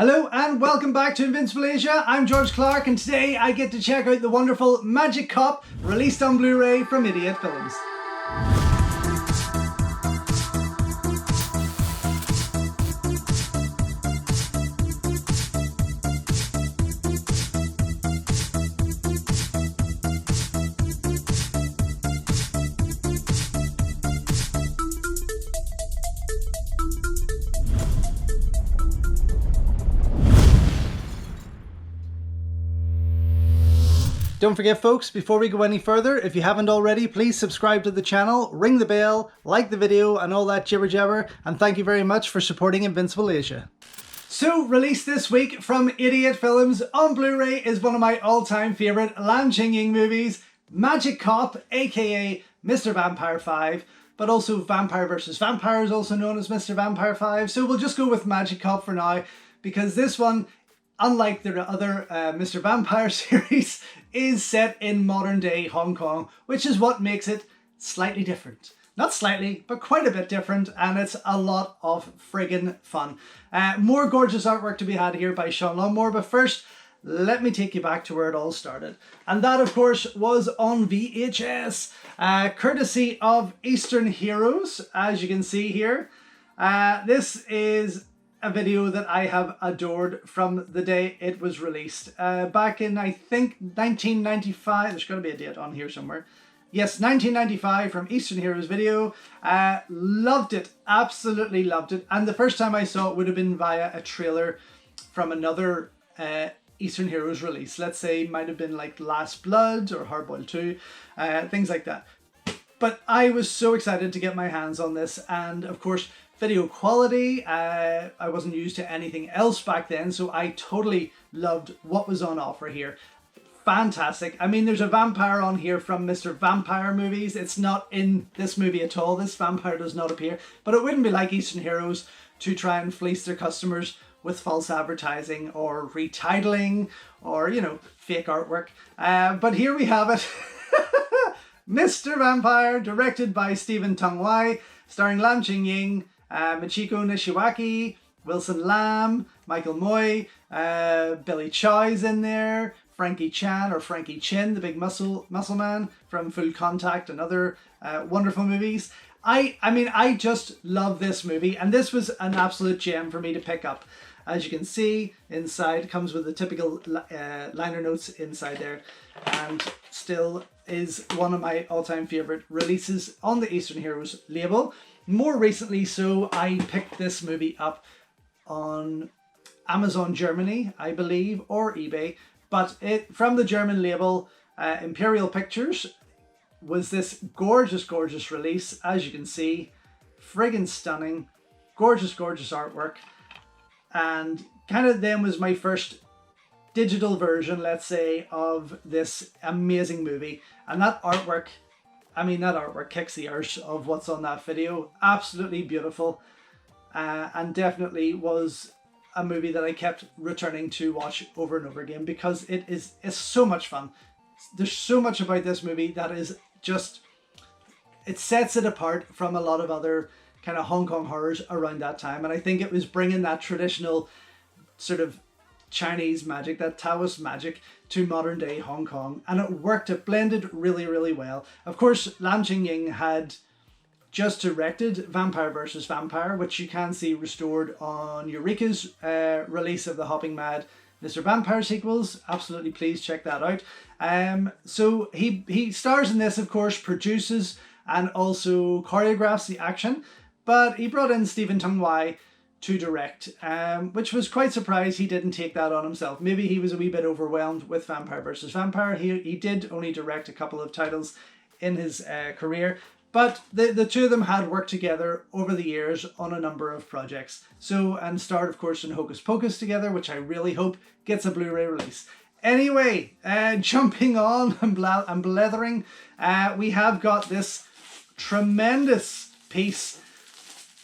Hello and welcome back to Invincible Asia. I'm George Clark and today I get to check out the wonderful Magic Cop released on Blu-ray from Idiot Films. Don't forget folks, before we go any further, if you haven't already, please subscribe to the channel, ring the bell, like the video and all that jibber jabber, and thank you very much for supporting Invincible Asia. So, released this week from Idiot Films on Blu-ray is one of my all-time favourite Lam Ching Ying movies, Magic Cop, aka Mr. Vampire 5, but also Vampire vs. Vampire is also known as Mr. Vampire 5, so we'll just go with Magic Cop for now, because this one, unlike the other Mr. Vampire series, is set in modern day Hong Kong, which is what makes it slightly different. Not slightly, but quite a bit different, and it's a lot of friggin' fun. More gorgeous artwork to be had here by Sean Longmore, but first, let me take you back to where it all started. And that, of course, was on VHS, courtesy of Eastern Heroes, as you can see here. This is a video that I have adored from the day it was released. Back in, I think, 1995. There's got to be a date on here somewhere. Yes, 1995 from Eastern Heroes video. Loved it. Absolutely loved it. And the first time I saw it would have been via a trailer from another Eastern Heroes release. Let's say might have been like Last Blood or Hardboiled 2. Things like that. But I was so excited to get my hands on this, and of course video quality, I wasn't used to anything else back then, so I totally loved what was on offer here. Fantastic. I mean, there's a vampire on here from Mr. Vampire movies. It's not in this movie at all. This vampire does not appear, but it wouldn't be like Eastern Heroes to try and fleece their customers with false advertising or retitling or, you know, fake artwork. But here we have it. Mr. Vampire, directed by Stephen Tung Wai, starring Lam Ching Ying, Michiko Nishiwaki, Wilson Lam, Michael Moy, Billy Chow's in there, Frankie Chan or Frankie Chin, the big muscle man from Full Contact and other wonderful movies. I mean, I just love this movie, and this was an absolute gem for me to pick up. As you can see, inside comes with the typical liner notes inside there, and still is one of my all-time favourite releases on the Eastern Heroes label. More recently, so I picked this movie up on Amazon Germany, I believe, or eBay, but it from the German label, Imperial Pictures, was this gorgeous, gorgeous release. As you can see, friggin' stunning, gorgeous, gorgeous artwork, and kind of then was my first digital version, let's say, of this amazing movie. And that artwork, I mean, that artwork kicks the arse of what's on that video. Absolutely beautiful, and definitely was a movie that I kept returning to watch over and over again because it's so much fun. There's so much about this movie that is just, it sets it apart from a lot of other kind of Hong Kong horrors around that time, and I think it was bringing that traditional sort of Chinese magic, that Taoist magic, to modern day Hong Kong, and it worked. It blended really, really well. Of course, Lam Ching Ying had just directed Vampire vs. Vampire, which you can see restored on Eureka's release of the Hopping Mad Mr. Vampire sequels. Absolutely, please check that out. So he stars in this, of course, produces and also choreographs the action, but he brought in Stephen Tung Wai to direct, which was quite surprised he didn't take that on himself. Maybe he was a wee bit overwhelmed with Vampire vs. Vampire. He did only direct a couple of titles in his career, but the two of them had worked together over the years on a number of projects. So, and starred, of course, in Hocus Pocus together, which I really hope gets a Blu-ray release. Anyway, jumping on and blethering, we have got this tremendous piece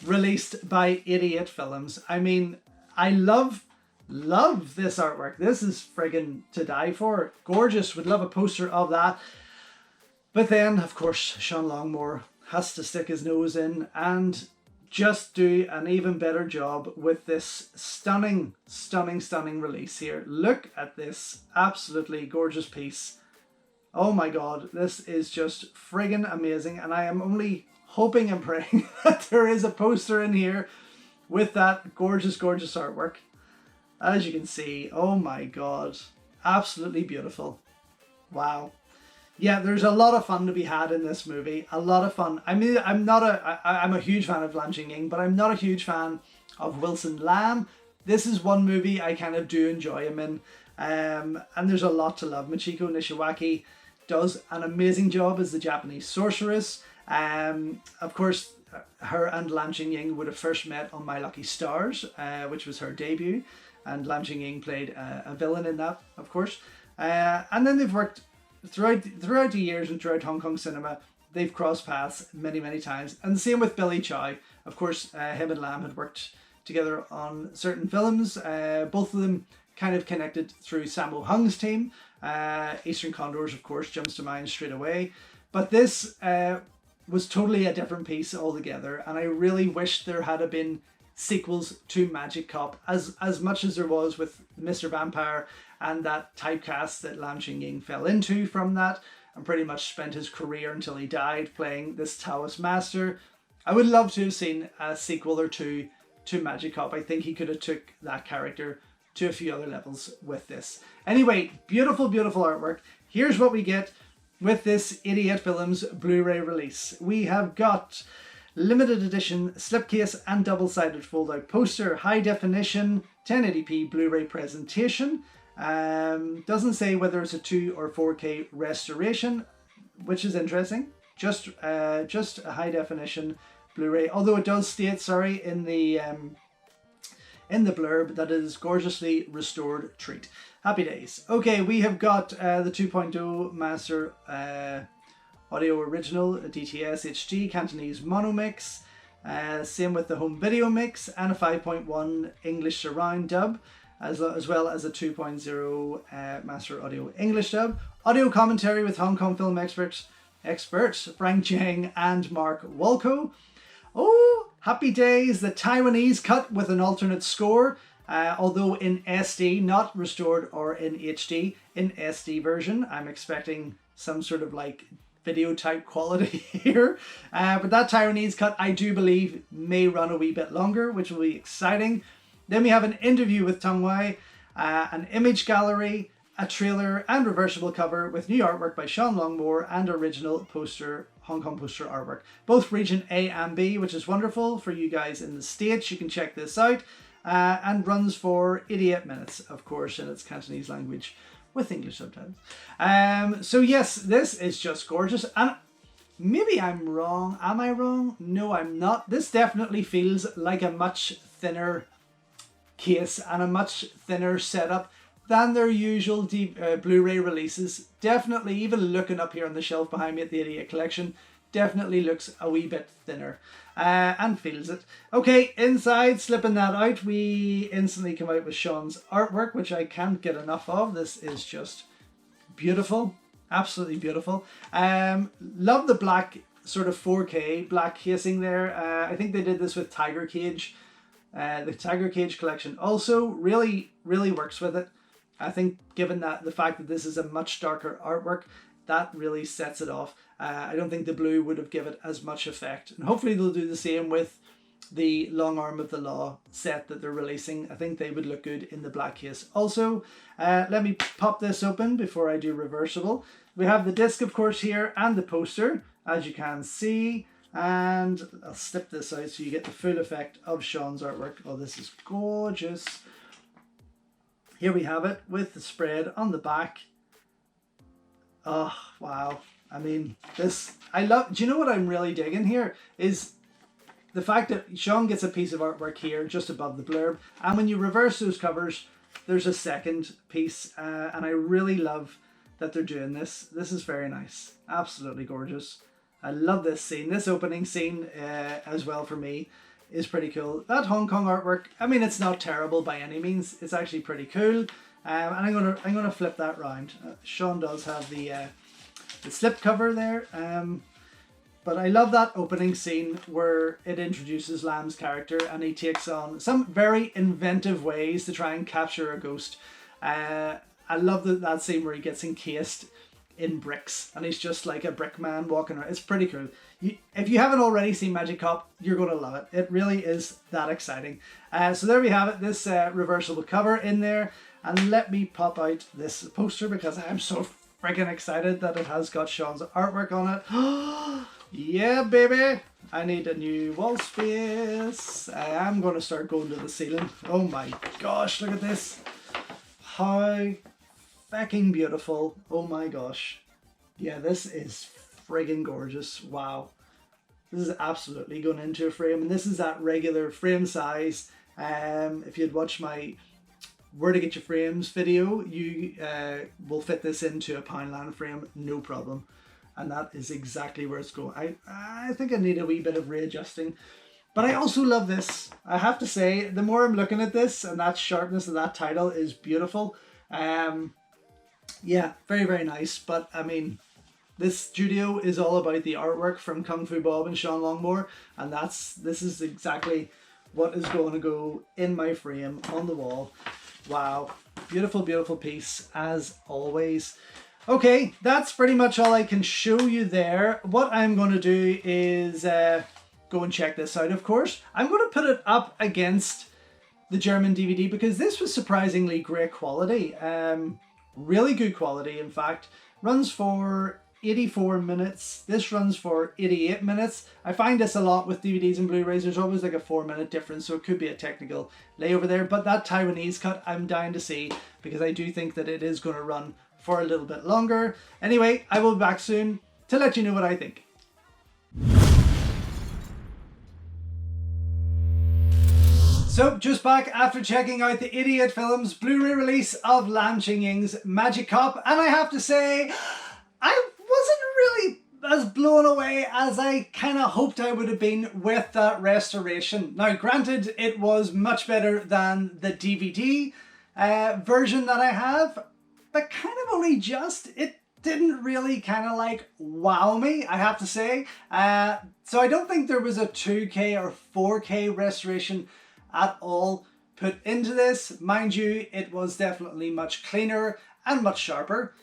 released by Idiot Films. I mean, I love this artwork. This is friggin' to die for. Gorgeous. Would love a poster of that. But then, of course, Sean Longmore has to stick his nose in and just do an even better job with this stunning release here. Look at this absolutely gorgeous piece. Oh my god, this is just friggin' amazing, and I am only hoping and praying that there is a poster in here with that gorgeous artwork. As you can see, oh my god, absolutely beautiful. Wow. Yeah, there's a lot of fun to be had in this movie. A lot of fun. I mean, I'm a huge fan of Lam Ching Ying, but I'm not a huge fan of Wilson Lam. This is one movie I kind of do enjoy him in. And there's a lot to love. Michiko Nishiwaki does an amazing job as the Japanese sorceress. Of course, her and Lam Ching Ying would have first met on My Lucky Stars, which was her debut. And Lam Ching Ying played a villain in that, of course. And then they've worked throughout the years and throughout Hong Kong cinema. They've crossed paths many times. And the same with Billy Chow. Of course, him and Lam had worked together on certain films. Both of them kind of connected through Sammo Hung's team. Eastern Condors, of course, jumps to mind straight away. But this was totally a different piece altogether. And I really wish there had been sequels to Magic Cop, as much as there was with Mr. Vampire and that typecast that Lam Ching Ying fell into from that, and pretty much spent his career until he died playing this Taoist master. I would love to have seen a sequel or two to Magic Cop. I think he could have took that character to a few other levels with this. Anyway, beautiful artwork. Here's what we get with this 88 Films Blu-ray release. We have got limited edition slipcase and double-sided fold-out poster, high definition 1080p Blu-ray presentation. Doesn't say whether it's a 2 or 4K restoration, which is interesting. Just a high definition Blu-ray, although it does state, sorry, in the blurb that it is gorgeously restored treat. Happy days. Okay, we have got the 2.0 Master Audio Original DTS HD Cantonese Mono Mix. Same with the home video mix and a 5.1 English surround dub, as well as a 2.0 Master Audio English dub. Audio commentary with Hong Kong film experts Frank Cheng and Mark Walco. Oh, happy days, the Taiwanese cut with an alternate score, although in SD, not restored or in HD, in SD version. I'm expecting some sort of like video type quality here. But that Taiwanese cut, I do believe, may run a wee bit longer, which will be exciting. Then we have an interview with Tong Wai, an image gallery, a trailer and reversible cover with new artwork by Sean Longmore and original poster, Hong Kong poster artwork. Both region A and B, which is wonderful for you guys in the States. You can check this out. And runs for 88 minutes, of course, in its Cantonese language with English subtitles. So yes, this is just gorgeous. And maybe I'm wrong. Am I wrong? No, I'm not. This definitely feels like a much thinner case and a much thinner setup than their usual Blu-ray releases. Definitely, even looking up here on the shelf behind me at the 88 collection, definitely looks a wee bit thinner and feels it. Okay, inside, slipping that out, we instantly come out with Sean's artwork, which I can't get enough of. This is just beautiful, absolutely beautiful. Love the black sort of 4K black casing there. I think they did this with Tiger Cage. The Tiger Cage collection also really works with it. I think given that the fact that this is a much darker artwork, that really sets it off. I don't think the blue would have given it as much effect. And hopefully they'll do the same with the Long Arm of the Law set that they're releasing. I think they would look good in the black case also. Let me pop this open before I do reversible. We have the disc, of course, here and the poster, as you can see. And I'll snip this out so you get the full effect of Sean's artwork. Oh, this is gorgeous. Here we have it with the spread on the back. Oh, wow. I mean, this, I love, do you know what I'm really digging here? Is the fact that Sean gets a piece of artwork here just above the blurb. And when you reverse those covers, there's a second piece. And I really love that they're doing this. This is very nice. Absolutely gorgeous. I love this scene. This opening scene as well for me is pretty cool. That Hong Kong artwork, I mean, it's not terrible by any means. It's actually pretty cool. And I'm gonna flip that round. Sean does have the slip cover there. But I love that opening scene where it introduces Lam's character and he takes on some very inventive ways to try and capture a ghost. I love that scene where he gets encased in bricks and he's just like a brick man walking around. It's pretty cool. If you haven't already seen Magic Cop, you're going to love it. It really is that exciting. So there we have it, this reversible cover in there. And let me pop out this poster because I'm so freaking excited that it has got Sean's artwork on it. Yeah, baby. I need a new wall space. I am going to start going to the ceiling. Oh my gosh, look at this. How fucking beautiful. Oh my gosh. Yeah, this is friggin' gorgeous. Wow. This is absolutely going into a frame. And this is that regular frame size. If you'd watched my where to get your frames video, you will fit this into a Poundland frame, no problem. And that is exactly where it's going. I think I need a wee bit of readjusting. But I also love this. I have to say, the more I'm looking at this, and that sharpness of that title is beautiful. Yeah, very, very nice. But I mean, this studio is all about the artwork from Kung Fu Bob and Sean Longmore. And this is exactly what is going to go in my frame on the wall. Wow, beautiful, beautiful piece as always. Okay, that's pretty much all I can show you there. What I'm going to do is go and check this out, of course. I'm going to put it up against the German DVD because this was surprisingly great quality. Really good quality, in fact. Runs for 84 minutes. This runs for 88 minutes. I find this a lot with DVDs and Blu-rays. There's always like a 4-minute difference, so it could be a technical layover there. But that Taiwanese cut, I'm dying to see because I do think that it is going to run for a little bit longer. Anyway, I will be back soon to let you know what I think. So, just back after checking out the 88 Films Blu-ray release of Lam Ching Ying's Magic Cop, and I have to say, I wasn't really as blown away as I kind of hoped I would have been with that restoration. Now, granted, it was much better than the DVD version that I have, but kind of only just. It didn't really kind of like wow me, I have to say. So I don't think there was a 2K or 4K restoration at all put into this. Mind you, it was definitely much cleaner and much sharper.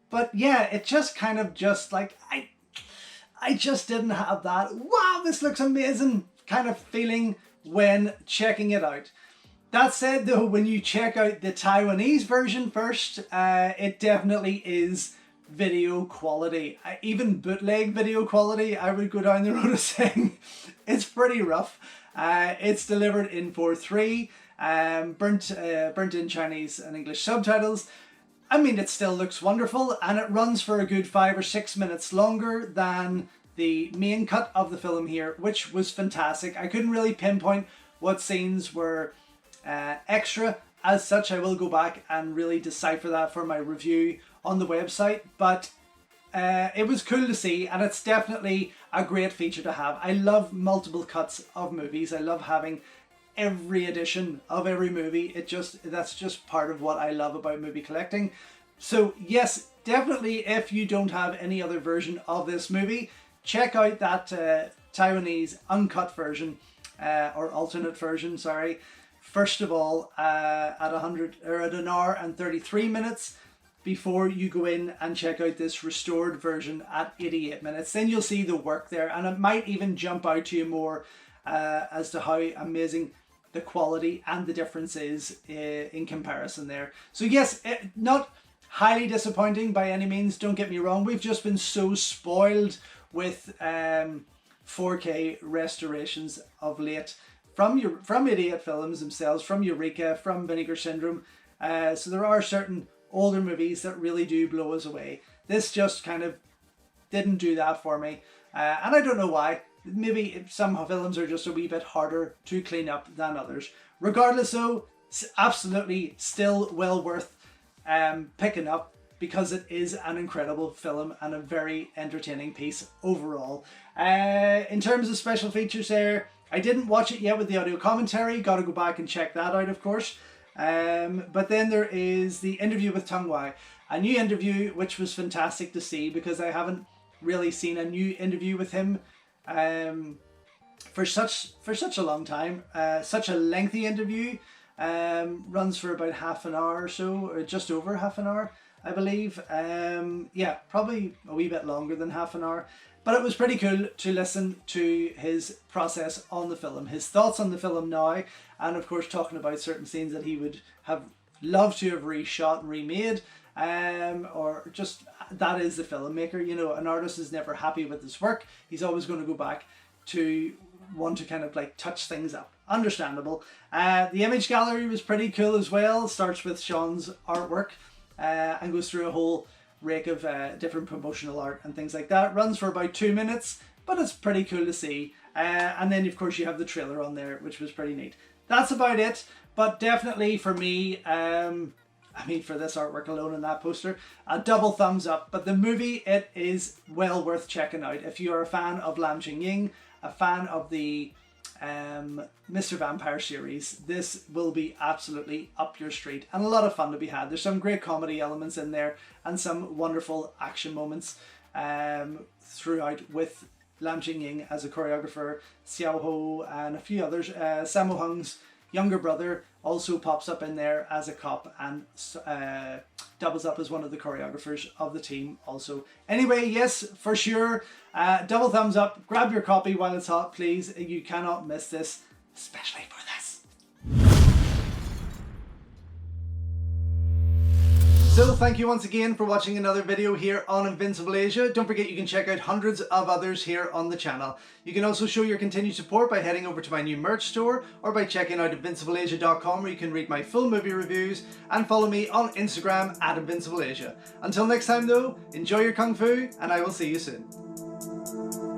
But yeah, it just kind of just like, I just didn't have that, wow, this looks amazing kind of feeling when checking it out. That said though, when you check out the Taiwanese version first, it definitely is video quality. Even bootleg video quality, I would go down the road of saying it's pretty rough. It's delivered in 4:3, burnt in Chinese and English subtitles. I mean, it still looks wonderful, and it runs for a good 5 or 6 minutes longer than the main cut of the film here, which was fantastic. I couldn't really pinpoint what scenes were extra as such. I will go back and really decipher that for my review on the website, but it was cool to see, and it's definitely a great feature to have. I love multiple cuts of movies. I love having every edition of every movie. That's just part of what I love about movie collecting. So yes, definitely if you don't have any other version of this movie, check out that Taiwanese uncut version or alternate version, sorry. First of all, at an hour and 33 minutes before you go in and check out this restored version at 88 minutes. Then you'll see the work there, and it might even jump out to you more as to how amazing the quality and the difference is in comparison there. So yes, not highly disappointing by any means, don't get me wrong. We've just been so spoiled with 4K restorations of late from 88 Films themselves, from Eureka, from Vinegar Syndrome. So there are certain older movies that really do blow us away. This just kind of didn't do that for me. And I don't know why. Maybe some films are just a wee bit harder to clean up than others. Regardless though, it's absolutely still well worth picking up because it is an incredible film and a very entertaining piece overall. In terms of special features there, I didn't watch it yet with the audio commentary. Got to go back and check that out, of course. But then there is the interview with Tung Wai, a new interview which was fantastic to see because I haven't really seen a new interview with him for such a long time. Such a lengthy interview, runs for about half an hour or so, or just over half an hour, I believe. Yeah, probably a wee bit longer than half an hour. But it was pretty cool to listen to his process on the film, his thoughts on the film now, and of course talking about certain scenes that he would have loved to have reshot and remade, or just, that is the filmmaker, you know, an artist is never happy with his work. He's always going to go back to want to kind of like touch things up. Understandable. The image gallery was pretty cool as well. Starts with Sean's artwork and goes through a whole rake of different promotional art and things like that. Runs for about 2 minutes, but it's pretty cool to see. And then of course you have the trailer on there, which was pretty neat. That's about it, but definitely for me, I mean, for this artwork alone and that poster, a double thumbs up. But the movie, it is well worth checking out. If you are a fan of Lam Ching Ying, a fan of the Mr. Vampire series, this will be absolutely up your street and a lot of fun to be had. There's some great comedy elements in there and some wonderful action moments throughout, with Lam Ching Ying as a choreographer, Xiao Ho and a few others. Sammo Hung's younger brother also pops up in there as a cop and doubles up as one of the choreographers of the team also. Anyway, yes, for sure, double thumbs up. Grab your copy while it's hot, please. You cannot miss this, especially for this. So thank you once again for watching another video here on Invincible Asia. Don't forget you can check out hundreds of others here on the channel. You can also show your continued support by heading over to my new merch store or by checking out invincibleasia.com, where you can read my full movie reviews and follow me on Instagram at InvincibleAsia. Until next time though, enjoy your Kung Fu and I will see you soon.